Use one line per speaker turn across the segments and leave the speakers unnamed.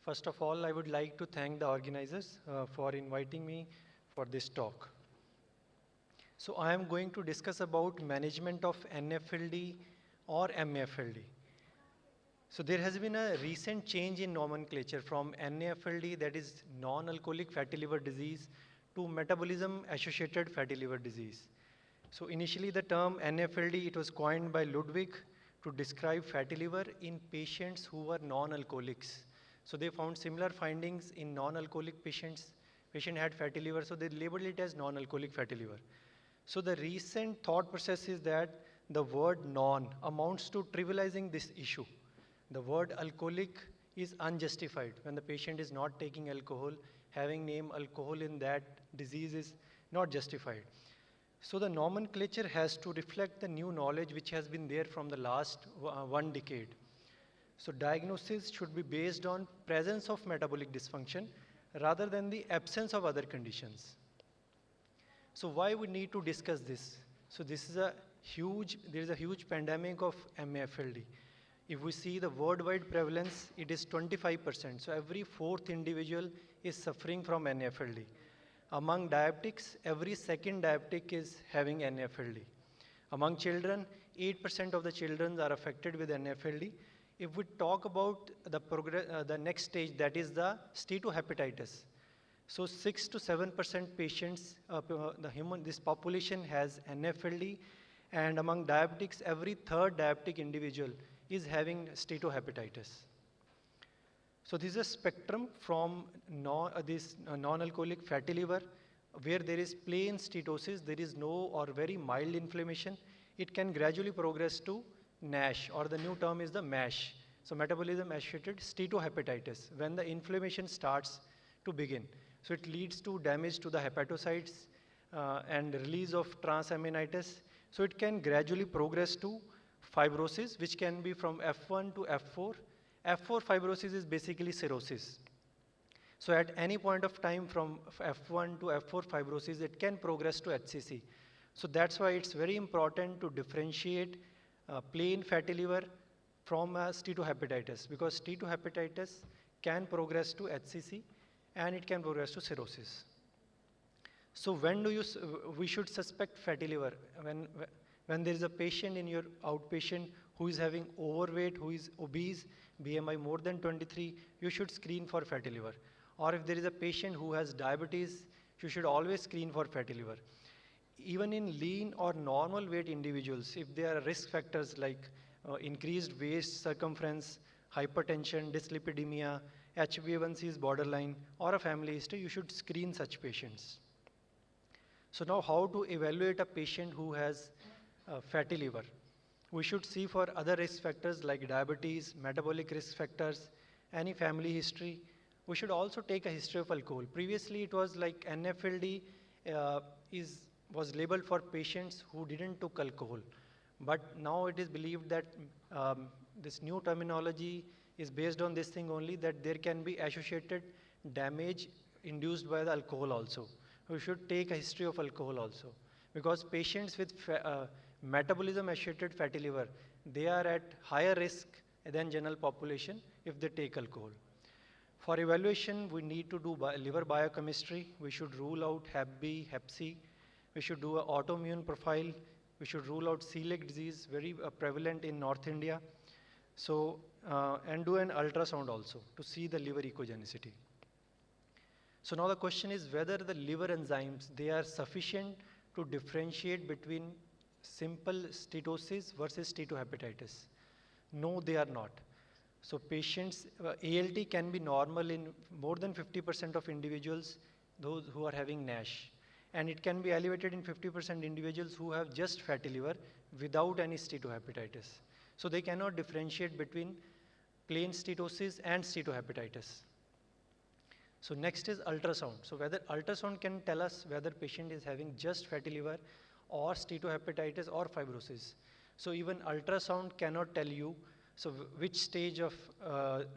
First of all, I would like to thank the organizers for inviting me for this talk. So I am going to discuss about management of NFLD or MAFLD. So there has been a recent change in nomenclature from NAFLD, that is non-alcoholic fatty liver disease, to metabolism-associated fatty liver disease. So initially the term NAFLD, it was coined by Ludwig to describe fatty liver in patients who were non-alcoholics. So they found similar findings in non-alcoholic patients. Patient had fatty liver, so they labeled it as non-alcoholic fatty liver. So the recent thought process is that the word non amounts to trivializing this issue. The word alcoholic is unjustified. When the patient is not taking alcohol, having name alcohol in that disease is not justified. So the nomenclature has to reflect the new knowledge which has been there from the last 1 decade. So diagnosis should be based on presence of metabolic dysfunction rather than the absence of other conditions. So why we need to discuss this? So there is a huge pandemic of MAFLD. If we see the worldwide prevalence, it is 25%. So every 4th individual is suffering from NAFLD. Among diabetics, every 2nd diabetic is having NAFLD. Among children, 8% of the children are affected with NAFLD. If we talk about the next stage, that is the steatohepatitis. So 6 to 7% patients, this population has NAFLD, and among diabetics, every 3rd diabetic individual is having steatohepatitis. So this is a spectrum from non-alcoholic fatty liver, where there is plain steatosis, there is no or very mild inflammation. It can gradually progress to NASH, or the new term is the MASH. So metabolism-associated steatohepatitis, when the inflammation starts to begin. So it leads to damage to the hepatocytes and release of transaminitis. So it can gradually progress to fibrosis, which can be from F1 to F4. F4 fibrosis is basically cirrhosis. So at any point of time from F1 to F4 fibrosis, it can progress to HCC. So that's why it's very important to differentiate plain fatty liver from steatohepatitis, because steatohepatitis can progress to HCC and it can progress to cirrhosis. So when we should suspect fatty liver? When there is a patient in your outpatient who is having overweight, who is obese, BMI more than 23, you should screen for fatty liver. Or if there is a patient who has diabetes, you should always screen for fatty liver. Even in lean or normal weight individuals, if there are risk factors like increased waist circumference, hypertension, dyslipidemia, HbA1c is borderline, or a family history, you should screen such patients. So now how to evaluate a patient who has fatty liver? We should see for other risk factors like diabetes, metabolic risk factors, any family history. We should also take a history of alcohol. Previously it was like NAFLD was labeled for patients who didn't took alcohol. But now it is believed that this new terminology is based on this thing only, that there can be associated damage induced by the alcohol also. We should take a history of alcohol also, because patients with metabolism-associated fatty liver, they are at higher risk than general population if they take alcohol. For evaluation, we need to do liver biochemistry. We should rule out Hep B, Hep C. We should do an autoimmune profile. We should rule out celiac disease, very prevalent in North India. So, and do an ultrasound also to see the liver ecogenicity. So now the question is whether the liver enzymes, they are sufficient to differentiate between simple steatosis versus steatohepatitis. No, they are not. So patients, ALT can be normal in more than 50% of individuals, those who are having NASH. And it can be elevated in 50% individuals who have just fatty liver without any steatohepatitis. So they cannot differentiate between plain steatosis and steatohepatitis. So next is ultrasound. So whether ultrasound can tell us whether patient is having just fatty liver or steatohepatitis or fibrosis. So even ultrasound cannot tell you which stage of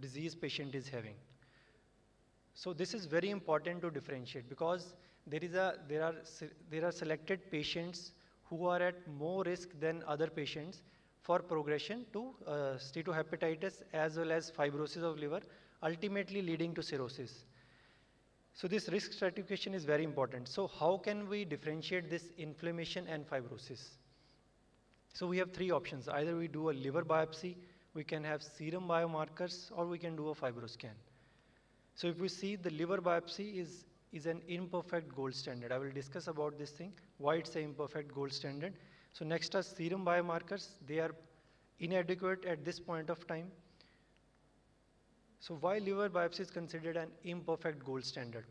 disease patient is having. So this is very important to differentiate, because there are selected patients who are at more risk than other patients for progression to steatohepatitis as well as fibrosis of liver ultimately leading to cirrhosis. So this risk stratification is very important. So how can we differentiate this inflammation and fibrosis? So we have three options. Either we do a liver biopsy, we can have serum biomarkers, or we can do a fibroscan. So if we see, the liver biopsy is an imperfect gold standard. I will discuss about this thing, why it's an imperfect gold standard. So next are serum biomarkers. They are inadequate at this point of time. So why liver biopsy is considered an imperfect gold standard?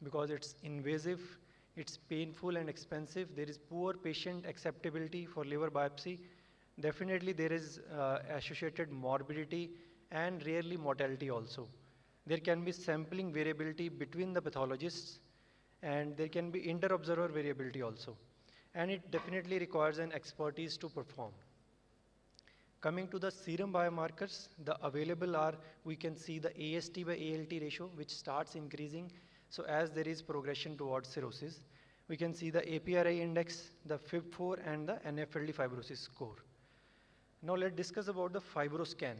Because it's invasive, it's painful and expensive. There is poor patient acceptability for liver biopsy. Definitely there is associated morbidity and rarely mortality also. There can be sampling variability between the pathologists, and there can be inter-observer variability also. And it definitely requires an expertise to perform. Coming to the serum biomarkers, the available are, we can see the AST by ALT ratio, which starts increasing. So as there is progression towards cirrhosis, we can see the APRI index, the FIB4, and the NFLD fibrosis score. Now let's discuss about the fibroscan.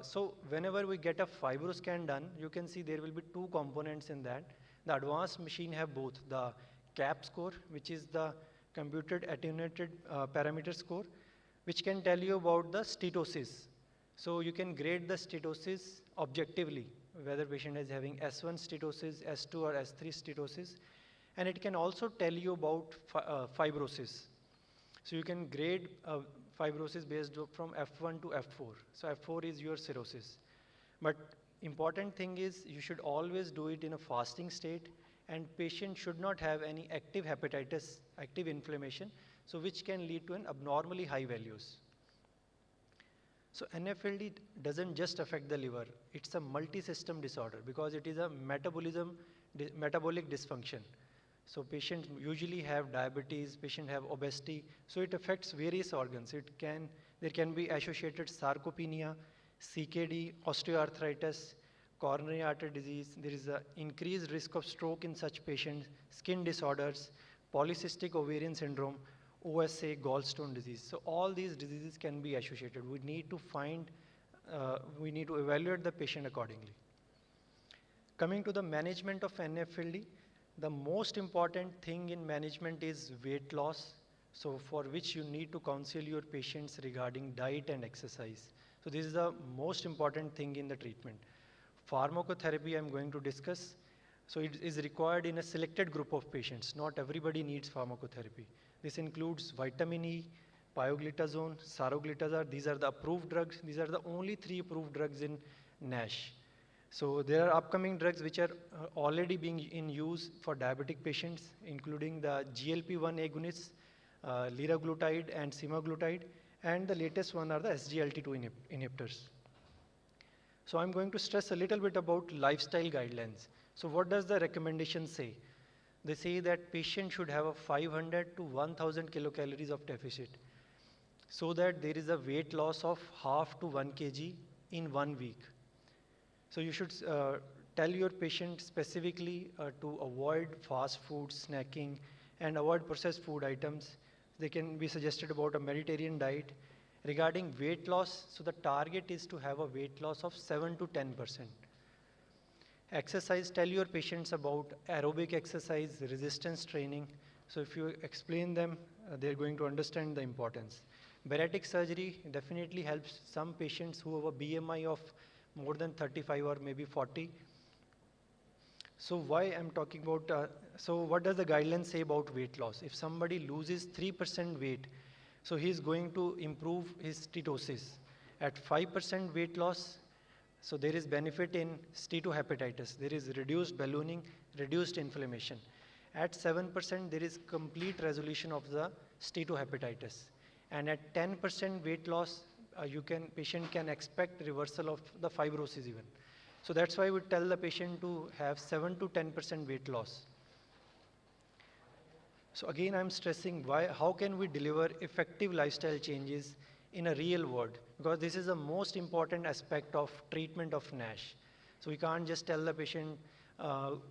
So whenever we get a fibroscan done, you can see there will be two components in that. The advanced machine have both the CAP score, which is the computed attenuated parameter score, which can tell you about the steatosis. So you can grade the steatosis objectively, whether patient is having S1 steatosis, S2 or S3 steatosis, and it can also tell you about fibrosis. So you can grade fibrosis based from F1 to F4. So F4 is your cirrhosis. But important thing is you should always do it in a fasting state, and patient should not have any active hepatitis, active inflammation, so which can lead to an abnormally high values. So NFLD doesn't just affect the liver, it's a multi-system disorder because it is a metabolic dysfunction. So patients usually have diabetes, patients have obesity, so it affects various organs. There can be associated sarcopenia, CKD, osteoarthritis, coronary artery disease. There is an increased risk of stroke in such patients, skin disorders, polycystic ovarian syndrome, OSA, gallstone disease. So all these diseases can be associated. We need to evaluate the patient accordingly. Coming to the management of NFLD, the most important thing in management is weight loss, so for which you need to counsel your patients regarding diet and exercise. So this is the most important thing in the treatment. Pharmacotherapy I'm going to discuss. So it is required in a selected group of patients. Not everybody needs pharmacotherapy. This includes vitamin E, pioglitazone, saroglitazar. These are the approved drugs. These are the only 3 approved drugs in NASH. So there are upcoming drugs which are already being in use for diabetic patients, including the GLP-1 agonists, liraglutide and semaglutide, and the latest one are the SGLT2 inhibitors. So I'm going to stress a little bit about lifestyle guidelines. So what does the recommendation say? They say that patient should have a 500 to 1000 kilocalories of deficit, so that there is a weight loss of half to 1 kg in 1 week. So you should tell your patient specifically to avoid fast food, snacking, and avoid processed food items. They can be suggested about a Mediterranean diet. Regarding weight loss, so the target is to have a weight loss of 7 to 10%. Exercise, tell your patients about aerobic exercise, resistance training. So if you explain them, they're going to understand the importance. Bariatric surgery definitely helps some patients who have a BMI of more than 35 or maybe 40. So why I'm talking about, so what does the guidelines say about weight loss? If somebody loses 3% weight, so he's going to improve his steatosis. At 5% weight loss, so there is benefit in steatohepatitis. There is reduced ballooning, reduced inflammation. At 7%, there is complete resolution of the steatohepatitis. And at 10% weight loss, patient can expect reversal of the fibrosis even. So that's why we tell the patient to have 7 to 10% weight loss. So again, I'm stressing how can we deliver effective lifestyle changes in a real world? Because this is the most important aspect of treatment of NASH. So we can't just tell the patient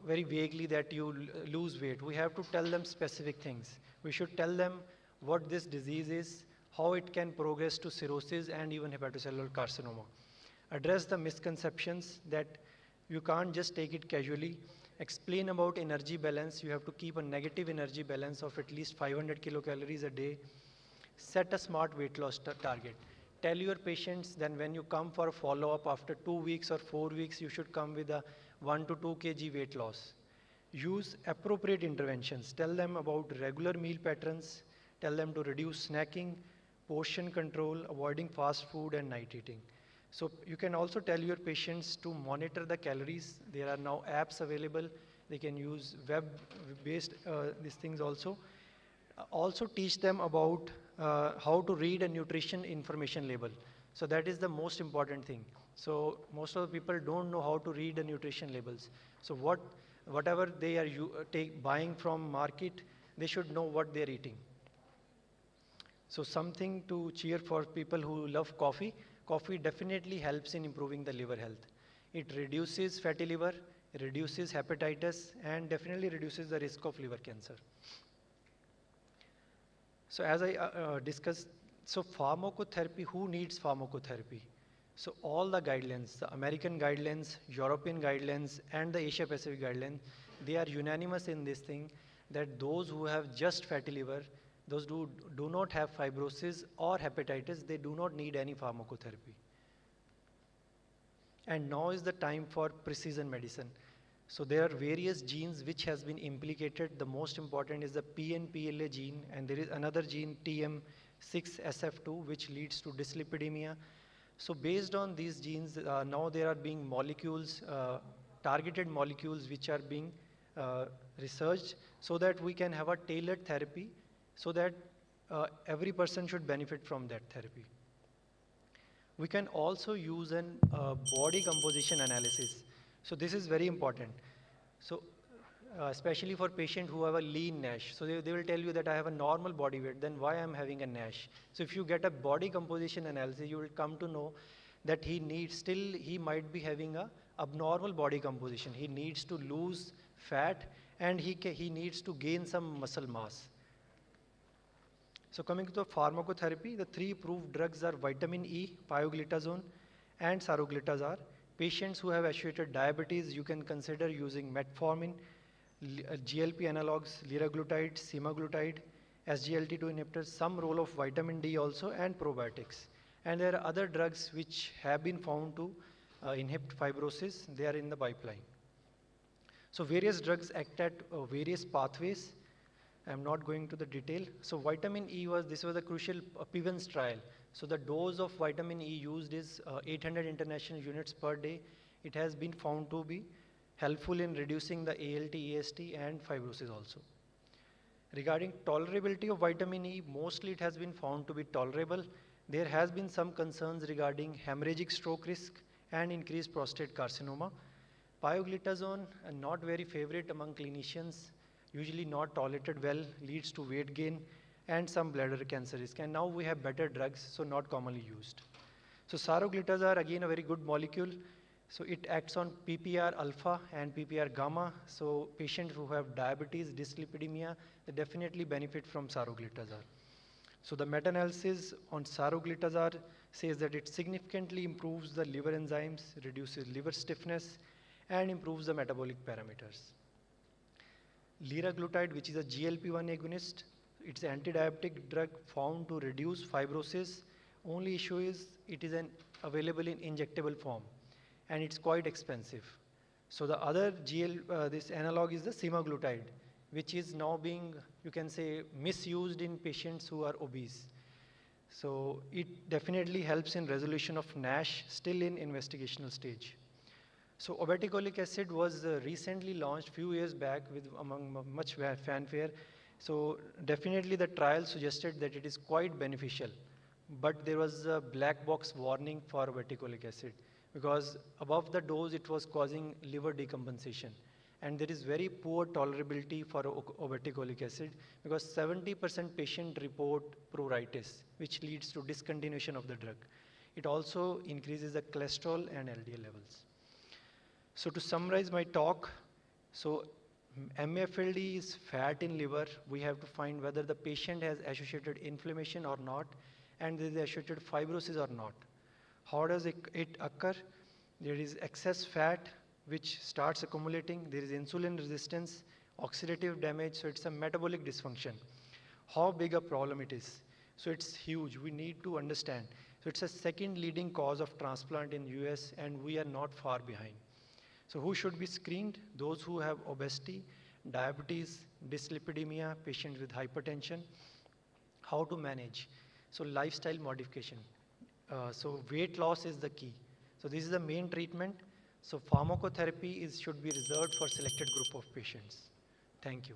very vaguely that you lose weight. We have to tell them specific things. We should tell them what this disease is, how it can progress to cirrhosis and even hepatocellular carcinoma. Address the misconceptions that You can't just take it casually. Explain about energy balance. You have to keep a negative energy balance of at least 500 kilocalories a day. Set a smart weight loss target. Tell your patients then when you come for a follow-up after 2 weeks or 4 weeks, you should come with a 1 to 2 kg weight loss. Use appropriate interventions. Tell them about regular meal patterns. Tell them to reduce snacking, portion control, avoiding fast food and night eating. So you can also tell your patients to monitor the calories. There are now apps available. They can use web-based these things also. Also teach them about how to read a nutrition information label. So that is the most important thing. So most of the people don't know how to read the nutrition labels. So whatever they are buying from market, they should know what they're eating. So something to cheer for people who love coffee. Coffee definitely helps in improving the liver health. It reduces fatty liver, reduces hepatitis, and definitely reduces the risk of liver cancer. So as I discussed, so pharmacotherapy, who needs pharmacotherapy? So all the guidelines, the American guidelines, European guidelines, and the Asia Pacific guidelines, they are unanimous in this thing that those who have just fatty liver, those who do not have fibrosis or hepatitis, they do not need any pharmacotherapy. And now is the time for precision medicine. So there are various genes which has been implicated. The most important is the PNPLA gene, and there is another gene TM6SF2 which leads to dyslipidemia. So based on these genes, now there are being molecules, targeted molecules which are being researched so that we can have a tailored therapy so that every person should benefit from that therapy. We can also use an body composition analysis. So this is very important. So especially for patients who have a lean NASH. So they will tell you that I have a normal body weight, then why I'm having a NASH? So if you get a body composition analysis, you will come to know that he might be having a abnormal body composition. He needs to lose fat and he needs to gain some muscle mass. So coming to the pharmacotherapy, the 3 approved drugs are vitamin E, pioglitazone, and saroglitazar. Patients who have associated diabetes, you can consider using metformin, GLP analogs, liraglutide, semaglutide, SGLT2 inhibitors, some role of vitamin D also, and probiotics. And there are other drugs which have been found to inhibit fibrosis. They are in the pipeline. So various drugs act at various pathways. I'm not going to the detail. So vitamin E this was a crucial PIVENS trial. So the dose of vitamin E used is 800 international units per day. It has been found to be helpful in reducing the ALT, AST, and fibrosis also. Regarding tolerability of vitamin E, mostly it has been found to be tolerable. There has been some concerns regarding hemorrhagic stroke risk and increased prostate carcinoma. Pioglitazone, not very favorite among clinicians, usually not tolerated well, leads to weight gain and some bladder cancer risk. And now we have better drugs, so not commonly used. So saroglitazar, again a very good molecule. So it acts on PPR alpha and PPR gamma. So patients who have diabetes, dyslipidemia, they definitely benefit from saroglitazar. So the meta-analysis on saroglitazar says that it significantly improves the liver enzymes, reduces liver stiffness, and improves the metabolic parameters. Liraglutide, which is a GLP-1 agonist, it's an anti-diabetic drug found to reduce fibrosis. Only issue is it is available in injectable form, and it's quite expensive. So the other this analog is the semaglutide, which is now being, you can say, misused in patients who are obese. So it definitely helps in resolution of NASH, still in investigational stage. So obeticholic acid was recently launched few years back with among much fanfare. So definitely the trial suggested that it is quite beneficial, but there was a black box warning for obeticholic acid because above the dose it was causing liver decompensation, and there is very poor tolerability for obeticholic acid because 70% patient report pruritus, which leads to discontinuation of the drug. It also increases the cholesterol and LDL levels. So to summarize my talk, so MFLD is fat in liver. We have to find whether the patient has associated inflammation or not, and there is associated fibrosis or not. How does it occur? There is excess fat, which starts accumulating. There is insulin resistance, oxidative damage, so it's a metabolic dysfunction. How big a problem it is? So it's huge. We need to understand. So it's a second leading cause of transplant in US, and we are not far behind. So who should be screened? Those who have obesity, diabetes, dyslipidemia, patients with hypertension. How to manage? So lifestyle modification. So weight loss is the key. So this is the main treatment. So pharmacotherapy should be reserved for selected group of patients. Thank you.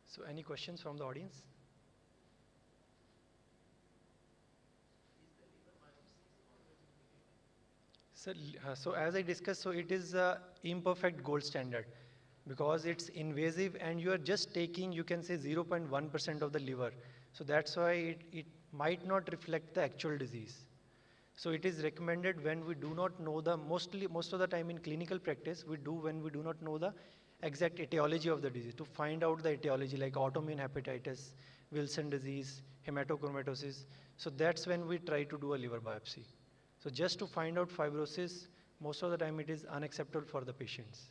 So any questions from the audience? So as I discussed, so it is a imperfect gold standard because it's invasive and you are just taking, you can say 0.1% of the liver. So that's why it might not reflect the actual disease. So it is recommended when we do not know most of the time in clinical practice, when we do not know the exact etiology of the disease, to find out the etiology like autoimmune hepatitis, Wilson disease, hematochromatosis. So that's when we try to do a liver biopsy. So just to find out fibrosis, most of the time it is unacceptable for the patients.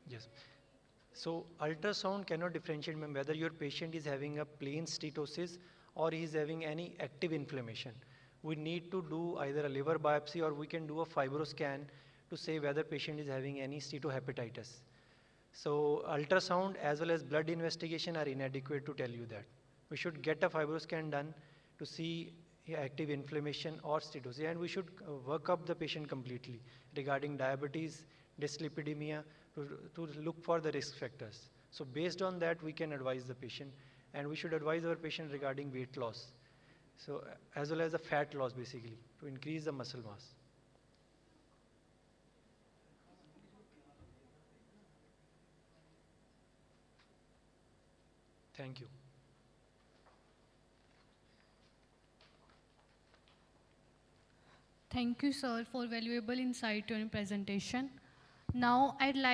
Yes. So ultrasound cannot differentiate whether your patient is having a plain steatosis or he is having any active inflammation. We need to do either a liver biopsy or we can do a fibroscan to say whether patient is having any steatohepatitis. So ultrasound as well as blood investigation are inadequate to tell you that. We should get a fibroscan done to see active inflammation or steatosis, and we should work up the patient completely regarding diabetes, dyslipidemia, to look for the risk factors. So based on that, we can advise the patient, and we should advise our patient regarding weight loss. So as well as the fat loss basically to increase the muscle mass. Thank you.
Thank you, sir, for valuable insight during presentation. Now, I'd like